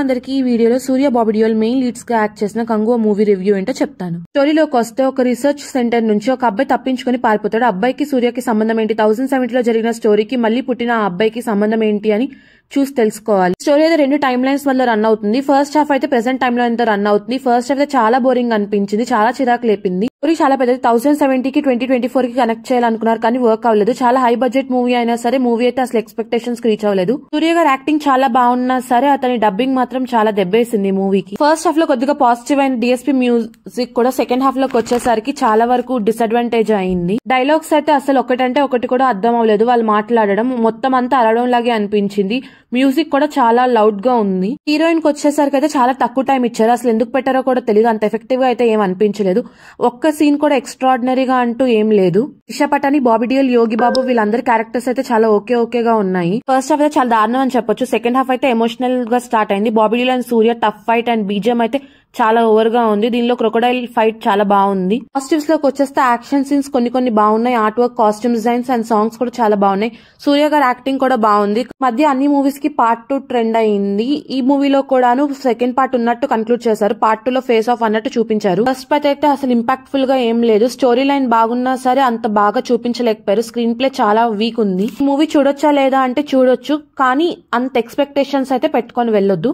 అందరికి ఈ వీడియోలో సూర్య బాబీ డియోల్ మెయిన్ లీడ్స్ గా యాక్ట్ చేసిన కంగువ మూవీ రివ్యూ ఏంటో చెప్తాను. స్టోరీలోకి వస్తే ఒక రీసెర్చ్ సెంటర్ నుంచి ఒక అబ్బాయి తప్పించుకుని పారిపోతాడు. అబ్బాయికి సూర్యకి సంబంధం ఏంటి, 1070లో జరిగిన స్టోరీకి మళ్ళీ పుట్టిన ఆ అబ్బాయికి సంబంధం ఏంటి అని చూసి తెలుసుకోవాలి. స్టోరీ అయితే 2 టైమ్ లైన్స్ వల్ల రన్ అవుతుంది. ఫస్ట్ హాఫ్ అయితే ప్రెసెంట్ టైమ్ లో ఎంత రన్ అవుతుంది. ఫస్ట్ హాఫ్ అయితే చాలా బోరింగ్ అనిపించింది, చాలా చిరాకు లేపింది. స్టోరీ చాలా పెద్దది. 1070కి 2024 కి కనెక్ట్ చేయాలనుకున్నారు కానీ వర్క్ అవ్వలేదు. చాలా హై బడ్జెట్ మూవీ అయినా సరే మూవీ అయితే అసలు ఎక్స్పెక్టేషన్స్ కి రీచ్ అవ్వలేదు. సూర్య గారు యాక్టింగ్ చాలా బాగున్నా సరే అతని డబ్బింగ్ మాత్రం చాలా దెబ్బేసింది మూవీకి. ఫస్ట్ హాఫ్ లో కొద్దిగా పాజిటివ్ అయిన డిఎస్పీ మ్యూజిక్ కూడా సెకండ్ హాఫ్ లోకి వచ్చేసరికి చాలా వరకు డిసడ్వాంటేజ్ అయింది. డైలాగ్స్ అయితే అసలు ఒకటంటే ఒకటి కూడా అర్థం అవ్వలేదు. వాళ్ళు మాట్లాడడం మొత్తం అంతా అరవడం లాగే అనిపించింది. మ్యూజిక్ కూడా చాలా లౌడ్ గా ఉంది. హీరోయిన్ కి వచ్చేసరికి అయితే చాలా తక్కువ టైం ఇచ్చారు. అసలు ఎందుకు పెట్టారో కూడా తెలియదు. అంత ఎఫెక్టివ్ గా అయితే ఏం అనిపించలేదు. ఒక్క సీన్ కూడా ఎక్స్ట్రాడినరీగా అంటూ ఏం లేదు. దిశా పటాని, బాబీ డియోల్, యోగి బాబు వీళ్ళందరి క్యారెక్టర్స్ అయితే చాలా ఓకేగా ఉన్నాయి. ఫస్ట్ హాఫ్ అయితే చాలా దారుణం అని చెప్పొచ్చు. సెకండ్ హాఫ్ అయితే ఎమోషనల్ గా స్టార్ట్ అయింది. Bobby Deol and Surya tough fight and BGM అయితే చాలా ఓవర్ గా ఉంది. దీనిలో క్రొకోడైల్ ఫైట్ చాలా బాగుంది. కాస్ట్యూమ్స్ లోకి వచ్చేస్తే యాక్షన్ సీన్స్ కొన్ని బాగున్నాయి. Art work, costume designs and songs కూడా చాలా బాగున్నాయి. సూర్య గారి యాక్టింగ్ కూడా బాగుంది. మధ్య అన్ని మూవీస్ కి పార్ట్ 2 ట్రెండ్ అయింది. ఈ మూవీలో కూడాను సెకండ్ పార్ట్ ఉన్నట్టు కన్క్లూడ్ చేశారు. పార్ట్ 2 లో ఫేస్ ఆఫ్ అన్నట్టు చూపించారు. ఫస్ట్ పార్ట్ అయితే అసలు ఇంపాక్ట్ఫుల్ గా ఏం లేదు. స్టోరీ లైన్ బాగున్నా సరే అంత బాగా చూపించలేకపోయారు. స్క్రీన్ ప్లే చాలా వీక్ ఉంది. మూవీ చూడొచ్చా లేదా అంటే చూడొచ్చు, కానీ అంత ఎక్స్పెక్టేషన్స్ అయితే పెట్టుకొని వెళ్ళొద్దు.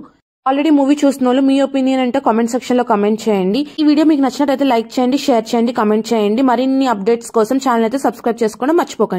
ఆల్రెడీ మూవీ చూసిన వాళ్ళు మీ ఒపీనియన్ అంటే కామెంట్ సెక్షన్ లో కామెంట్ చేయండి. ఈ వీడియో మీకు నచ్చినట్లయితే లైక్ చేయండి, షేర్ చేయండి, కామెంట్ చేయండి. మరిన్ని అప్డేట్స్ కోసం ఛానల్ అయితే సబ్స్క్రైబ్ చేసుకోవడం మర్చిపోకండి.